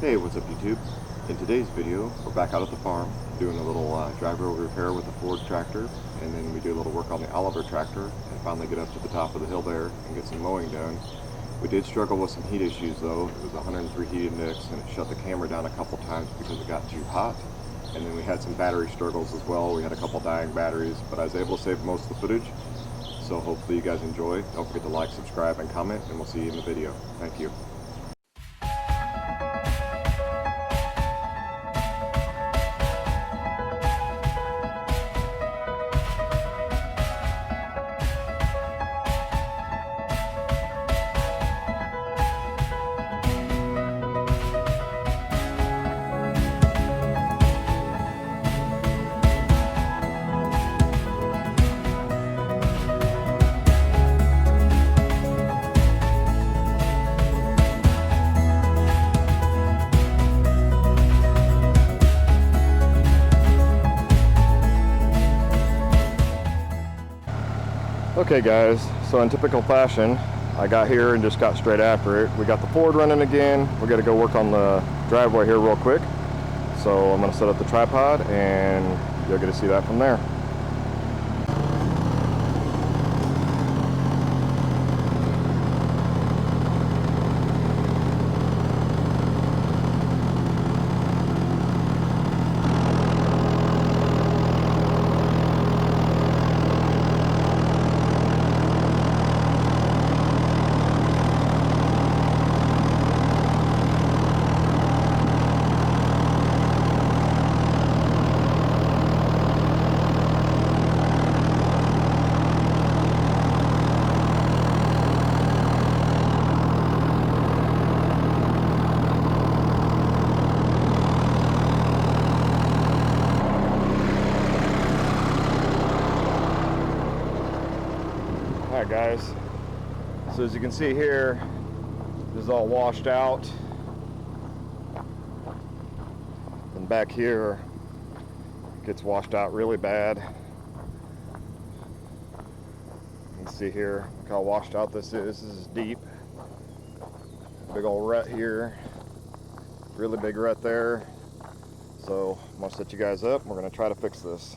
Hey, what's up YouTube? In today's video, we're back out at the farm doing a little drive road repair with the fooruge tractor, and then we do a little work on the Oliver tractor and finally get up to the top of the hill there and get some mowing done. We did struggle with some heat issues though. It was 103 heat index and it shut the camera down a couple times because it got too hot. And then we had some battery struggles as well. We had a couple dying batteries, but I was able to save most of the footage. So hopefully you guys enjoy. Don't forget to like, subscribe, and comment, and we'll see you in the video. Thank you. Okay guys, so in typical fashion, I got here and just got straight after it. We got the Ford running again. We're gonna go work on the driveway here real quick. So I'm gonna set up the tripod and you'll get to see that from there. Alright guys, so as you can see here, this is all washed out, and back here it gets washed out really bad. You can see here, look how washed out this is. This is deep. Big old rut here, really big rut there. So I'm gonna set you guys up and we're gonna try to fix this.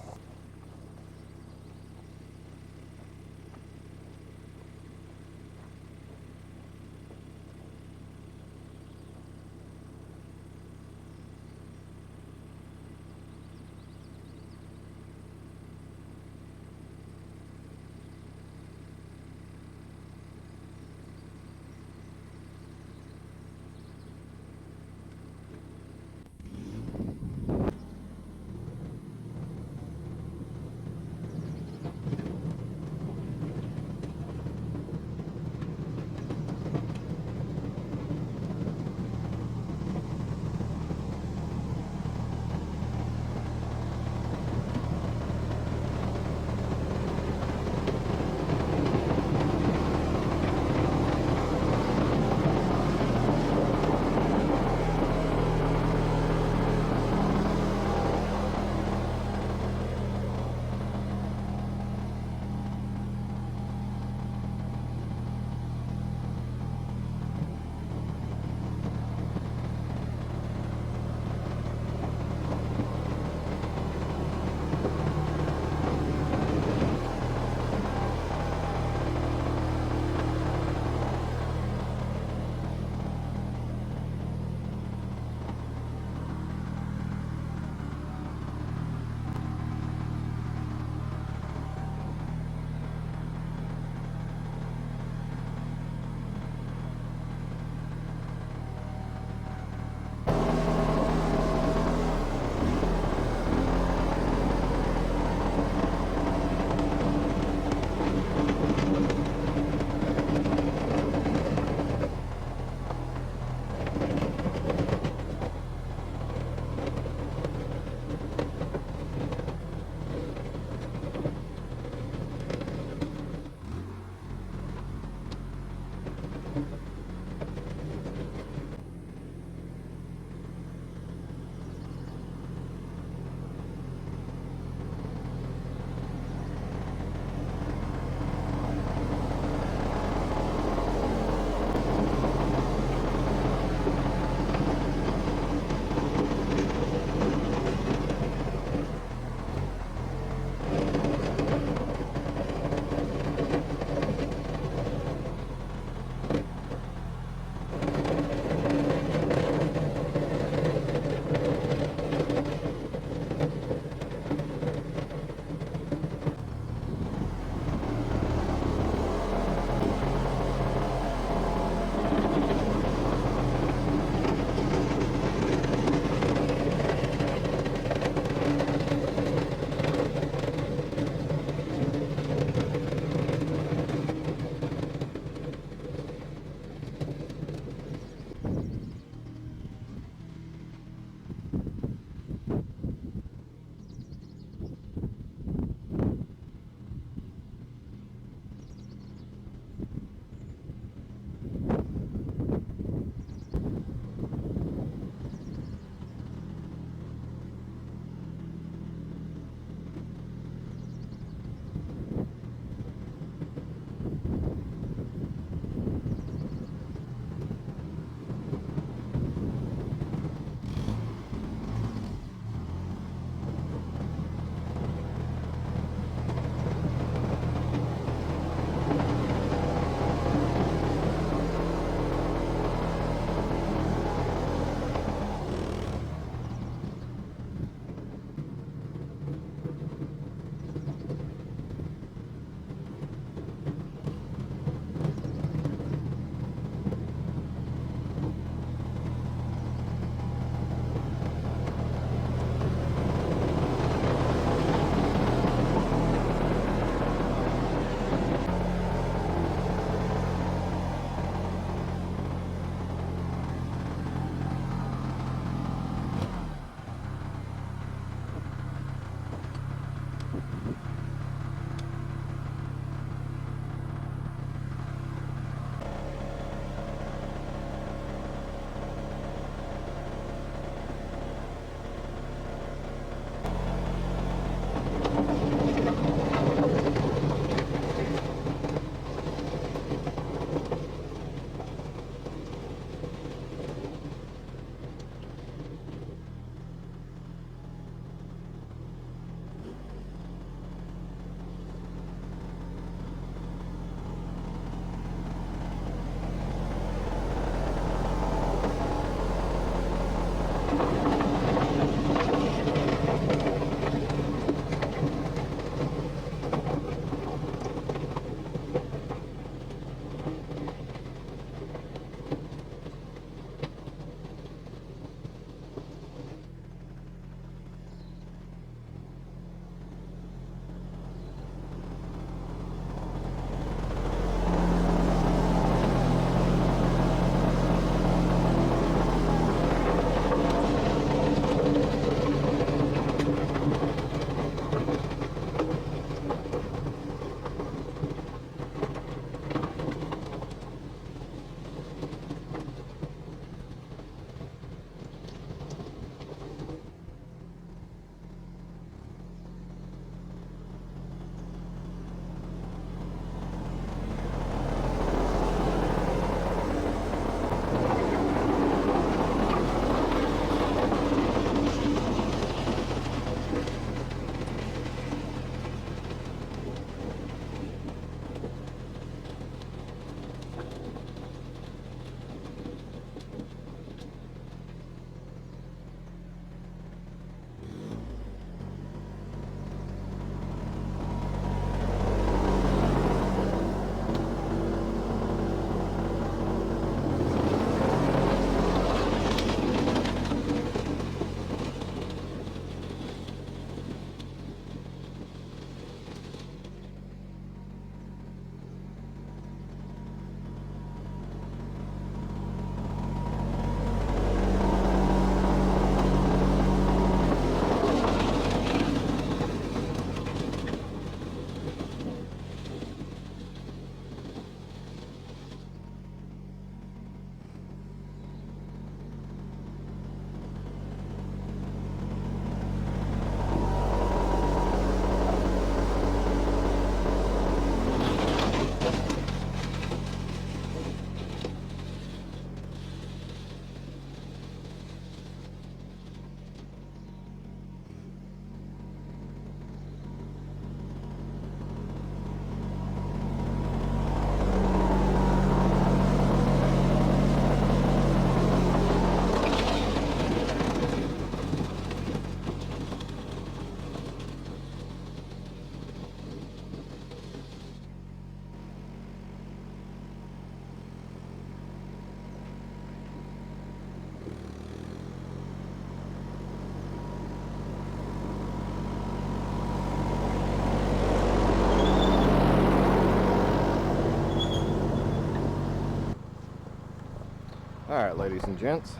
Alright, ladies and gents,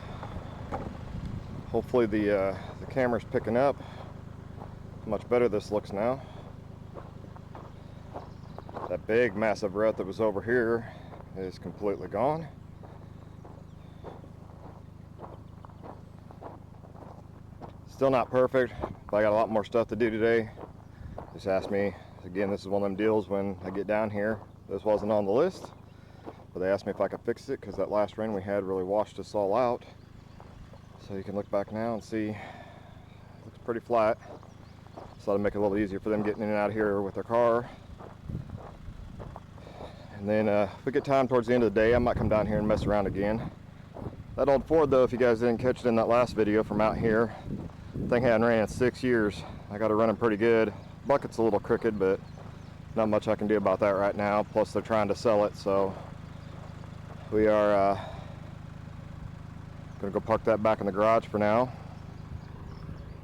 hopefully the camera's picking up. Much better this looks now. That big massive rut that was over here is completely gone. Still not perfect, but I got a lot more stuff to do today. Just asked me, again, this is one of them deals when I get down here. This wasn't on the list, but they asked me if I could fix it because that last rain we had really washed us all out. So you can look back now and see it looks pretty flat. So that'll make it a little easier for them getting in and out of here with their car. And then if we get time towards the end of the day, I might come down here and mess around again. That old Ford though, if you guys didn't catch it in that last video from out here, the thing hadn't ran in 6 years. I got it running pretty good. Bucket's a little crooked, but not much I can do about that right now. Plus they're trying to sell it, so we are gonna go park that back in the garage for now.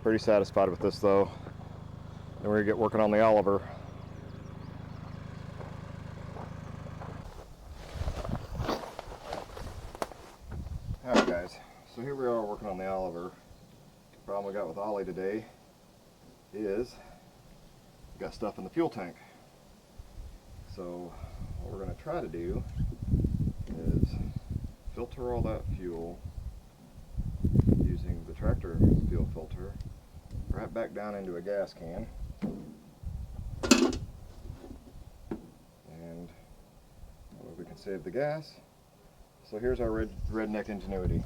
Pretty satisfied with this though. Then we're gonna get working on the Oliver. Alright guys, so here we are working on the Oliver. The problem we got with Ollie today is we got stuff in the fuel tank. So what we're going to try to do is filter all that fuel using the tractor fuel filter right back down into a gas can. And we can save the gas. So here's our redneck ingenuity.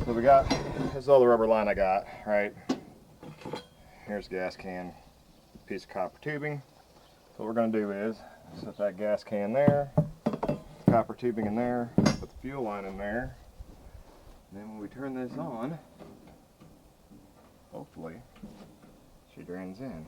So we got, this is all the rubber line I got, right? Here's a gas can, piece of copper tubing. So what we're going to do is set that gas can there, copper tubing in there, put the fuel line in there. And then when we turn this on, hopefully she drains in.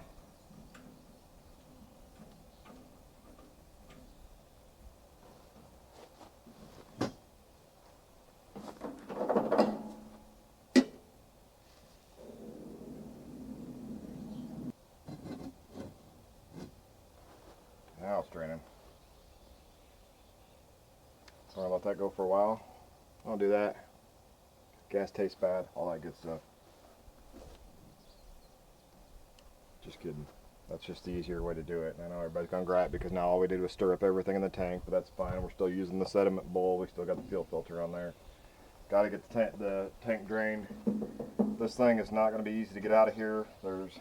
Now it's draining. So I'll let that go for a while. I'll do that. Gas tastes bad, all that good stuff. Just kidding. That's just the easier way to do it. I know everybody's gonna gripe because now all we did was stir up everything in the tank, but that's fine. We're still using the sediment bowl. We still got the fuel filter on there. Got to get the tank drained. This thing is not going to be easy to get out of here. There's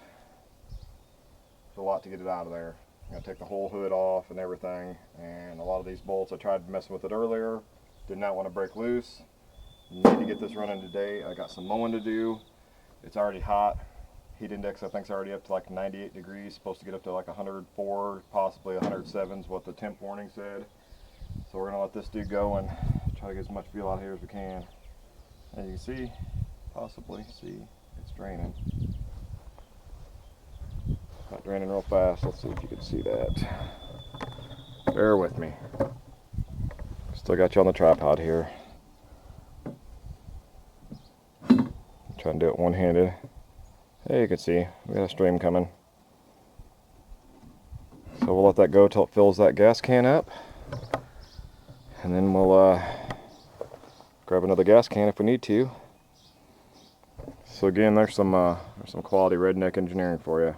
a lot to get it out of there. I'm going to take the whole hood off and everything, and a lot of these bolts, I tried messing with it earlier, did not want to break loose. Need to get this running today. I got some mowing to do. It's already hot. Heat index I think is already up to like 98 degrees, supposed to get up to like 104, possibly 107 is what the temp warning said. So we're going to let this dude go and try to get as much fuel out here as we can. As you can see, possibly see, it's draining. Not draining real fast. Let's see if you can see that. Bear with me. Still got you on the tripod here. Trying to do it one-handed. Hey, you can see we got a stream coming. So we'll let that go till it fills that gas can up, and then we'll grab another gas can if we need to. So again, there's some quality redneck engineering for you.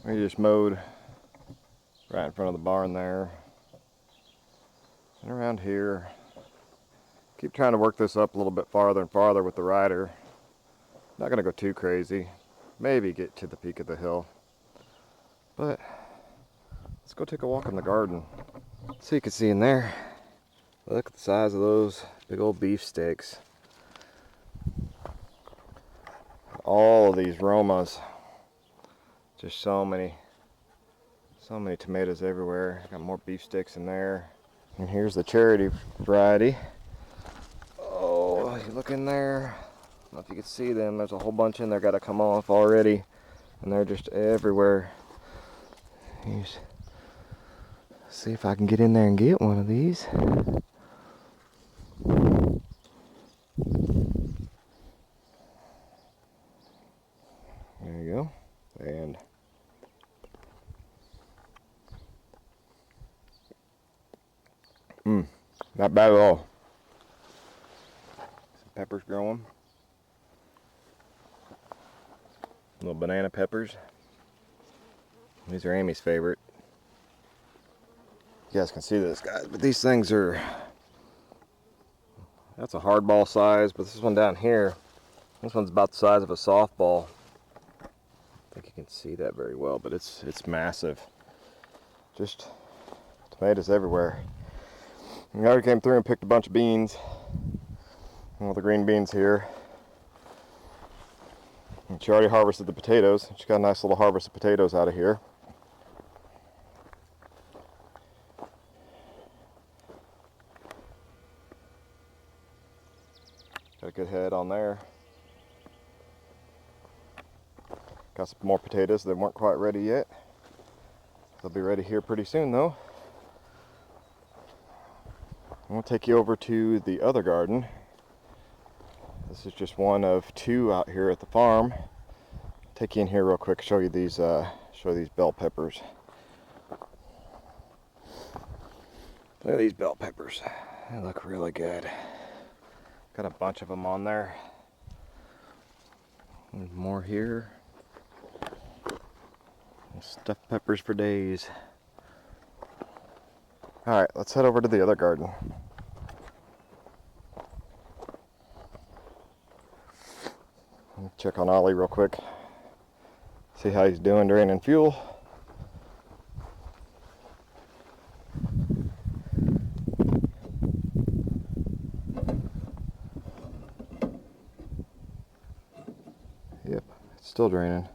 We just mowed right in front of the barn there. And around here. Keep trying to work this up a little bit farther and farther with the rider. Not going to go too crazy. Maybe get to the peak of the hill. But let's go take a walk in the garden. So you can see in there, look at the size of those big old beef steaks. All of these Romas. Just so many tomatoes everywhere. Got more beef sticks in there. And here's the charity variety. Oh, you look in there. I don't know if you can see them. There's a whole bunch in there. Got to come off already. And they're just everywhere. Here's, see if I can get in there and get one of these. There you go. And not bad at all. Some peppers growing. Little banana peppers. These are Amy's favorite. You guys can see this, guys, but these things are, that's a hardball size, but this one down here, this one's about the size of a softball. I think you can see that very well, but it's massive. Just tomatoes everywhere. And I already came through and picked a bunch of beans. All the green beans here. And she already harvested the potatoes. She got a nice little harvest of potatoes out of here. Got a good head on there. Got some more potatoes that weren't quite ready yet. They'll be ready here pretty soon though. I'm going to take you over to the other garden. This is just one of two out here at the farm. Take you in here real quick, show you these bell peppers. Look at these bell peppers. They look really good. Got a bunch of them on there. There's more here. Stuffed peppers for days. Alright, let's head over to the other garden. Check on Ollie real quick. See how he's doing draining fuel. Yep, it's still draining.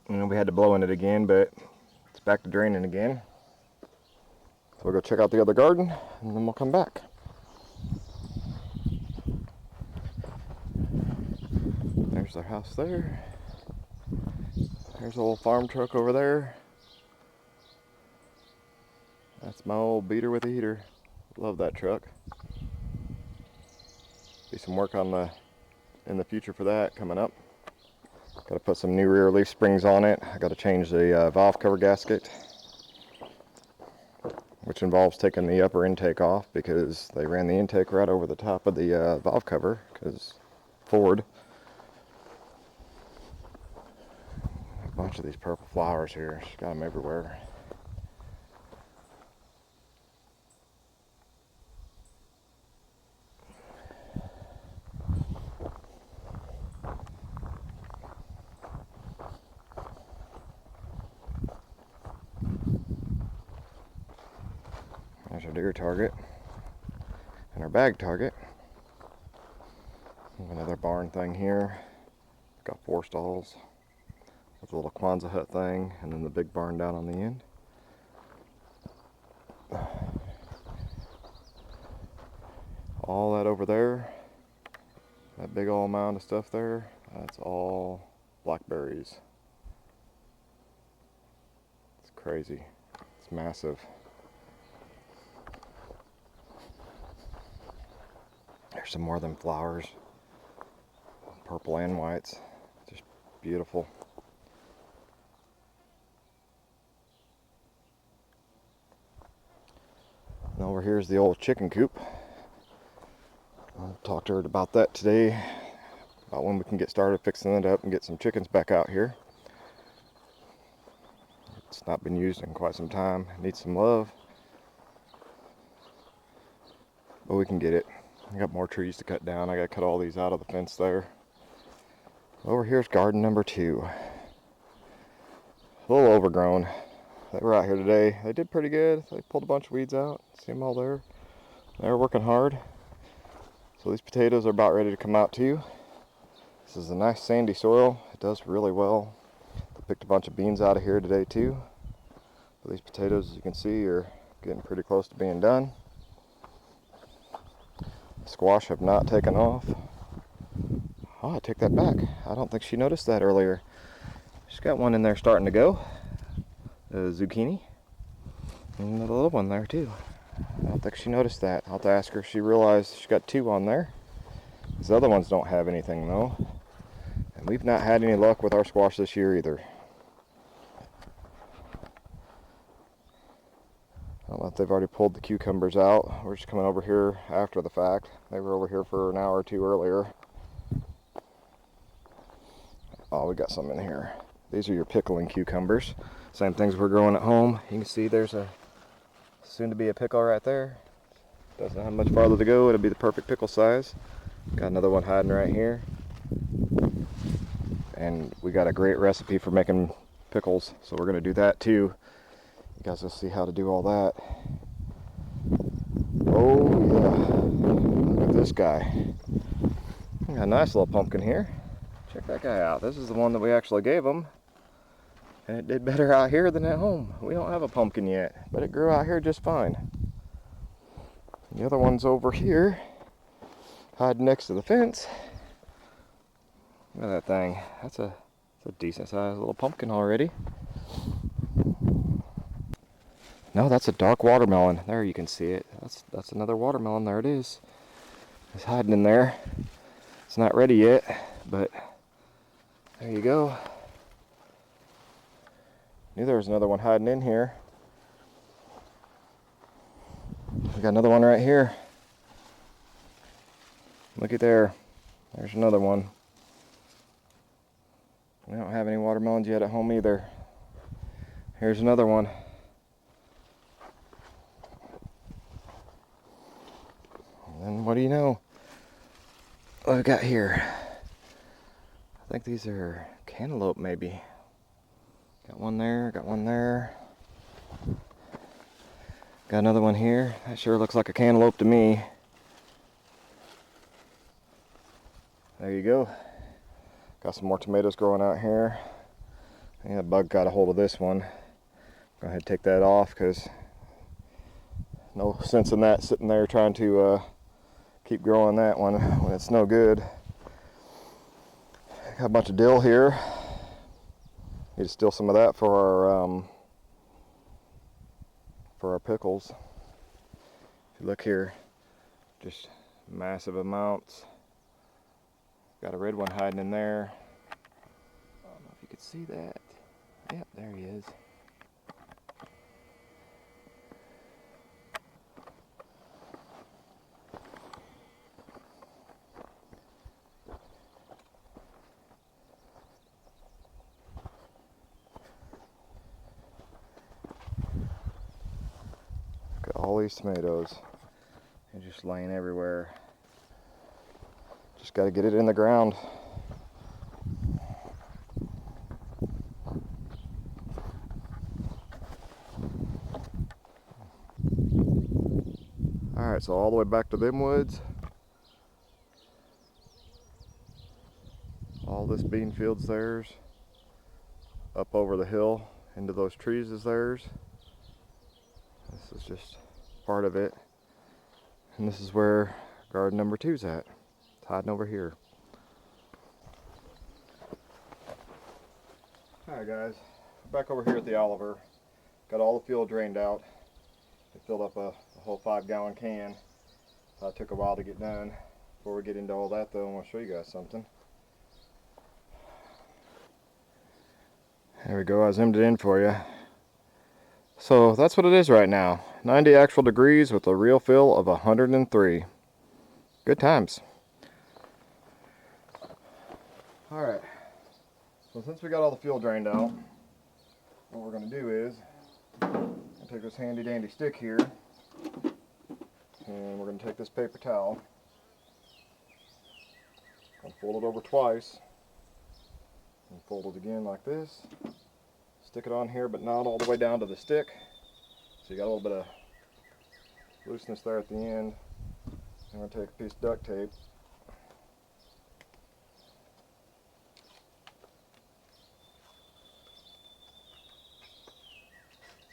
We had to blow in it again, but it's back to draining again. So we'll go check out the other garden and then we'll come back. There's their house there. There's a old farm truck over there. That's my old beater with a heater. Love that truck. Be some work on in the future for that coming up. Got to put some new rear leaf springs on it. I got to change the valve cover gasket, which involves taking the upper intake off because they ran the intake right over the top of the valve cover because Ford. A bunch of these purple flowers here. She's got them everywhere. There's our deer target and our bag target. Another barn thing here. Got 4 stalls. There's a little Kwanzaa hut thing, and then the big barn down on the end. All that over there, that big old mound of stuff there, that's all blackberries. It's crazy. It's massive. There's some more of them flowers, purple and whites, just beautiful. And over here's the old chicken coop. I'll talk to her about that today. about when we can get started fixing it up and get some chickens back out here. It's not been used in quite some time. It needs some love, but we can get it. I got more trees to cut down. I got to cut all these out of the fence there. Over here's garden number 2. A little overgrown. They were out here today. They did pretty good. They pulled a bunch of weeds out. See them all there? They were working hard. So these potatoes are about ready to come out too. This is a nice sandy soil. It does really well. They picked a bunch of beans out of here today too. But these potatoes, as you can see, are getting pretty close to being done. The squash have not taken off. Oh, I take that back. I don't think she noticed that earlier. She's got one in there starting to go. Zucchini. And the little one there too. I don't think she noticed that. I'll have to ask her if she realized she got 2 on there. These other ones don't have anything though. And we've not had any luck with our squash this year either. I don't know if they've already pulled the cucumbers out. We're just coming over here after the fact. They were over here for an hour or 2 earlier. Oh, we got some in here. These are your pickling cucumbers. Same things we're growing at home. You can see there's a soon to be a pickle right there. Doesn't have much farther to go. It'll be the perfect pickle size. Got another one hiding right here. And we got a great recipe for making pickles, so we're going to do that too. You guys will see how to do all that. Oh yeah, look at this guy. We got a nice little pumpkin here. Check that guy out. This is the one that we actually gave him. And it did better out here than at home. We don't have a pumpkin yet, but it grew out here just fine. The other one's over here, hiding next to the fence. Look at that thing. That's a decent sized little pumpkin already. No, that's a dark watermelon. There, you can see it. That's another watermelon. There it is. It's hiding in there. It's not ready yet, but there you go. Knew there was another one hiding in here. We got another one right here. Look at there. There's another one. We don't have any watermelons yet at home either. Here's another one. And then what do you know? What we got here? I think these are cantaloupe maybe. Got one there, got one there. Got another one here. That sure looks like a cantaloupe to me. There you go. Got some more tomatoes growing out here. Yeah, a bug got a hold of this one. Go ahead and take that off because no sense in that sitting there trying to keep growing that one when it's no good. Got a bunch of dill here. Need to steal some of that for our pickles. If you look here, just massive amounts. Got a red one hiding in there. I don't know if you could see that. Yep, there he is. Got all these tomatoes. They're just laying everywhere. Just got to get it in the ground. Alright, so all the way back to them woods. All this bean field's theirs. Up over the hill into those trees is theirs. This is just part of it. And this is where garden number 2's at. It's hiding over here. Alright guys, back over here at the Oliver. Got all the fuel drained out. I filled up a whole 5-gallon can. It took a while to get done. Before we get into all that though, I want to show you guys something. There we go, I zoomed it in for you. So that's what it is right now. 90 actual degrees with a real feel of 103. Good times. Alright, so since we got all the fuel drained out, what we're going to do is take this handy dandy stick here, and we're going to take this paper towel and fold it over twice, and fold it again like this, stick it on here but not all the way down to the stick, so you got a little bit of looseness there at the end. I'm going to take a piece of duct tape,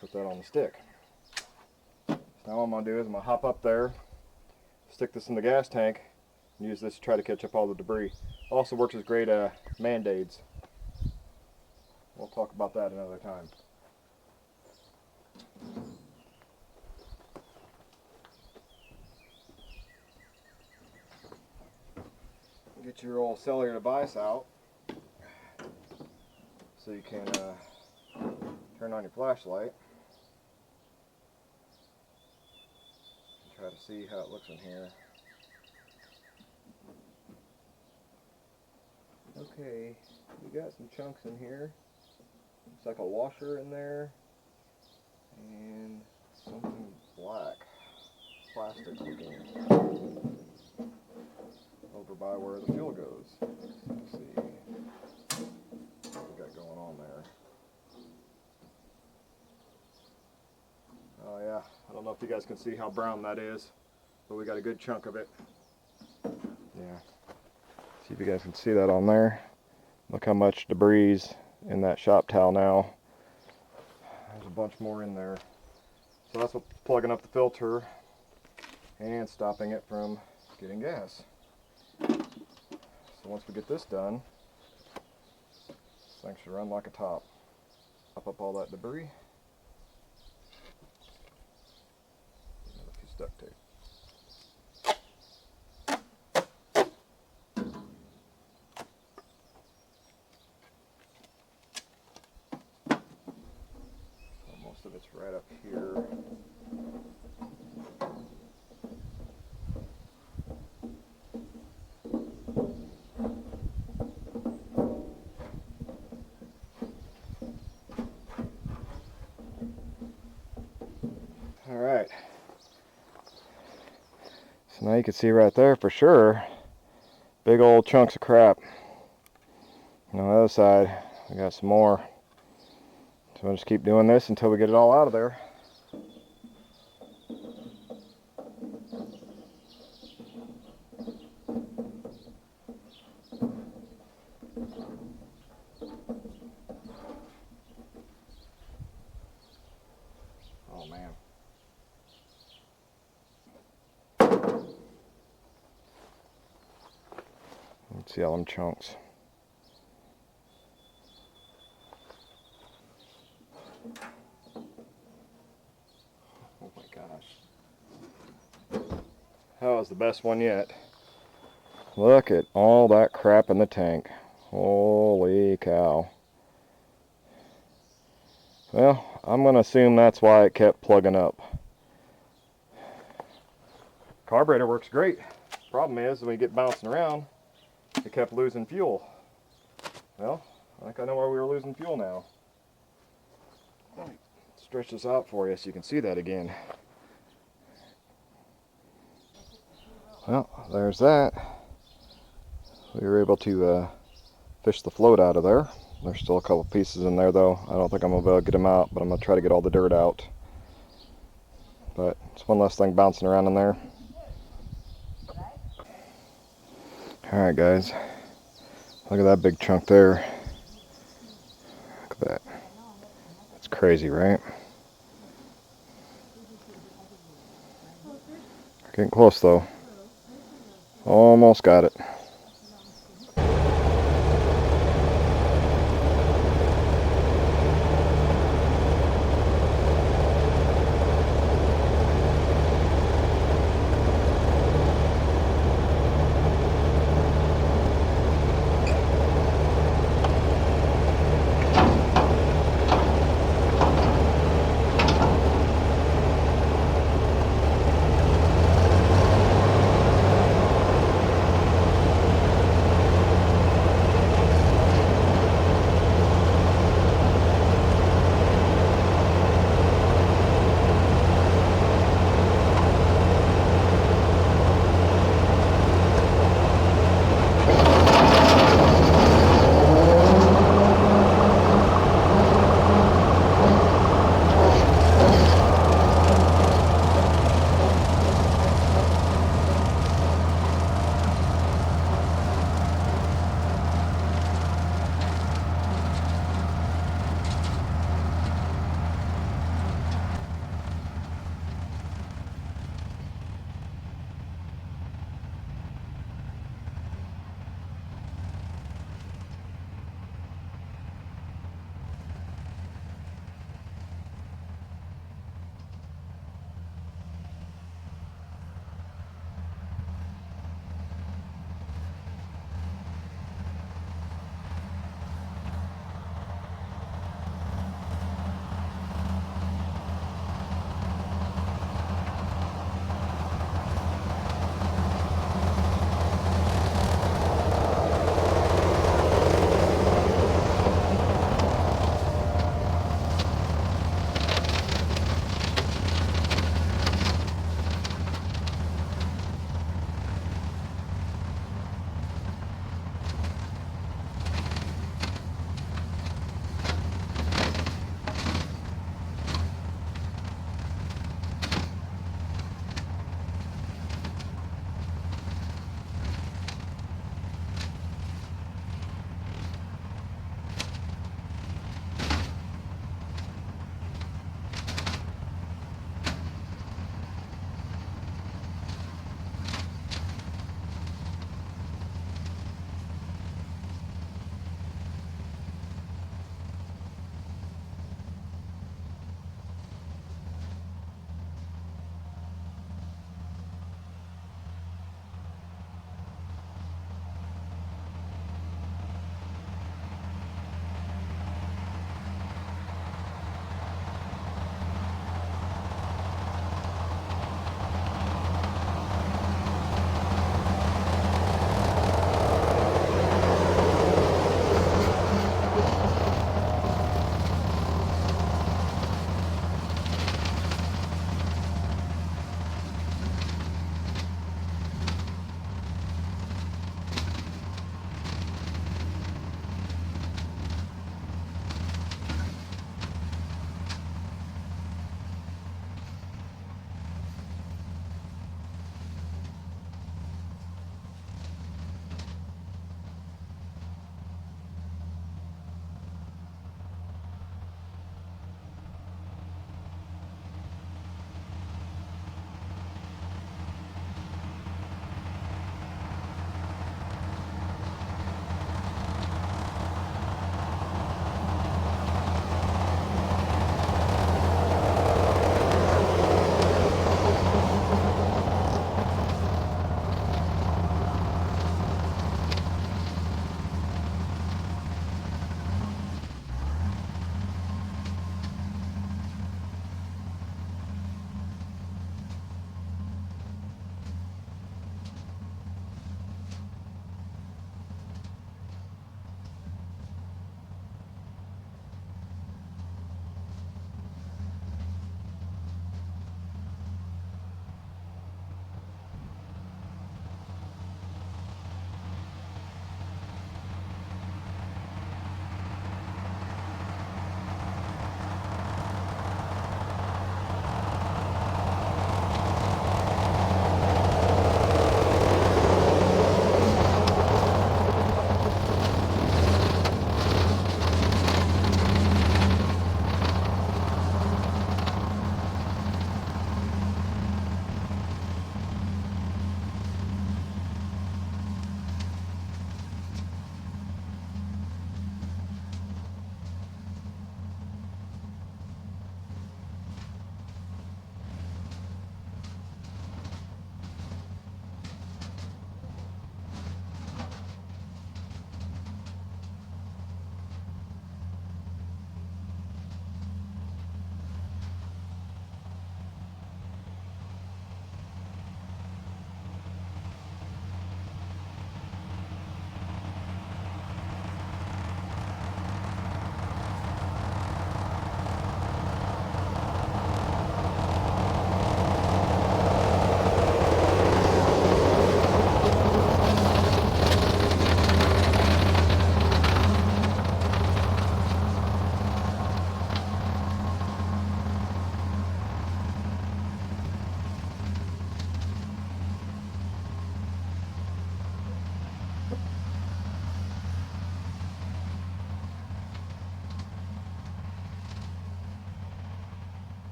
put that on the stick. So now what I'm going to do is I'm going to hop up there, stick this in the gas tank, and use this to try to catch up all the debris. Also works as great Band-Aids. We'll talk about that another time. Get your old cellular device out so you can turn on your flashlight and try to see how it looks in here. Okay, we got some chunks in here. Looks like a washer in there and something black, plastic looking, over by where the fuel goes. Let's see what we got going on there. Oh yeah, I don't know if you guys can see how brown that is, but we got a good chunk of it. Yeah. See if you guys can see that on there. Look how much debris is in that shop towel now. There's a bunch more in there. So that's what's plugging up the filter and stopping it from getting gas. So once we get this done, this thing should run like a top. Pop up all that debris. Another piece of duct tape. Most of it's right up here. Alright, so now you can see right there for sure, big old chunks of crap. And on the other side, we got some more. So we'll just keep doing this until we get it all out of there. Oh man. Let's see all them chunks. Oh my gosh. That was the best one yet. Look at all that crap in the tank. Holy cow. Well, I'm going to assume that's why it kept plugging up. Carburetor works great. Problem is, when we get bouncing around, it kept losing fuel. Well, I think I know where we were losing fuel now. Let me stretch this out for you so you can see that again. Well, there's that. We were able to fish the float out of there. There's still a couple pieces in there though. I don't think I'm going to be able to get them out, but I'm going to try to get all the dirt out. But it's one less thing bouncing around in there. Alright guys, look at that big chunk there. Look at that. That's crazy, right? Getting close though. Almost got it.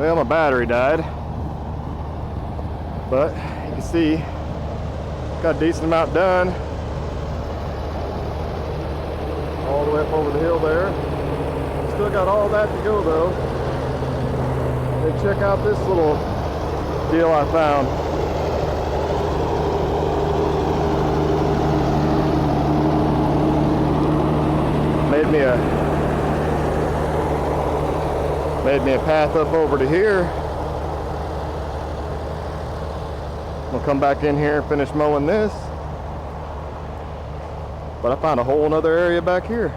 Well, my battery died, but you can see got a decent amount done. All the way up over the hill there. Still got all that to go though. And check out this little deal I found. Made me a path up over to here. We'll come back in here and finish mowing this. But I found a whole nother area back here.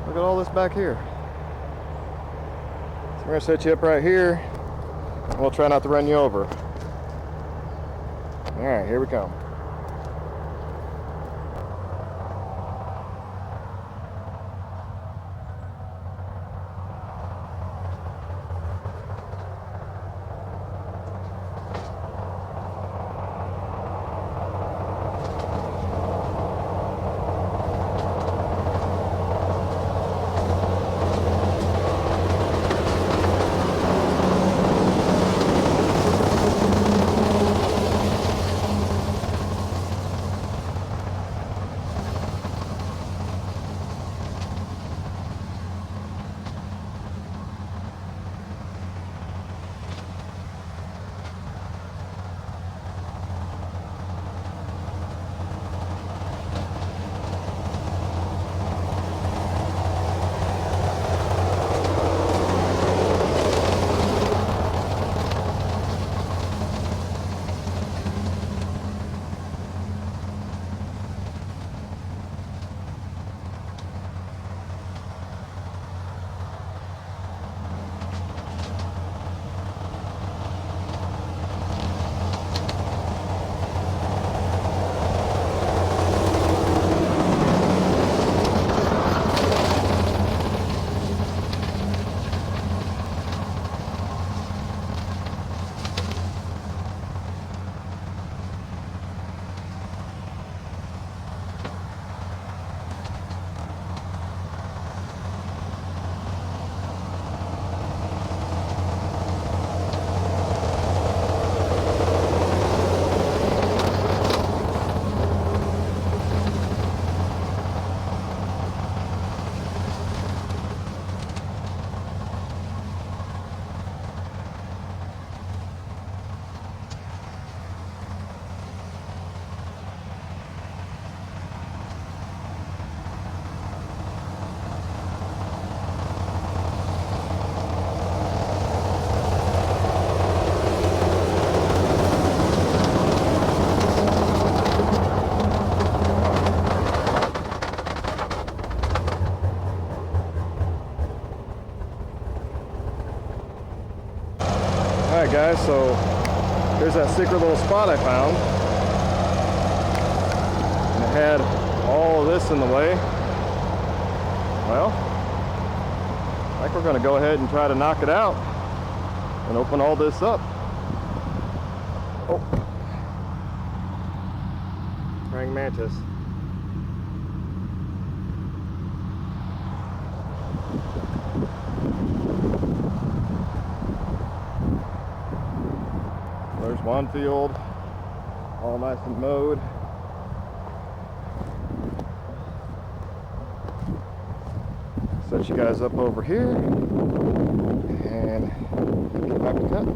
Look at all this back here. So we're gonna set you up right here, and we'll try not to run you over. All right, here we come. Alright guys, so here's that secret little spot I found. And it had all of this in the way. Well, I think we're going to go ahead and try to knock it out and open all this up. Oh, praying mantis. There's one field, all nice and mowed. Set you guys up over here and get back to cut.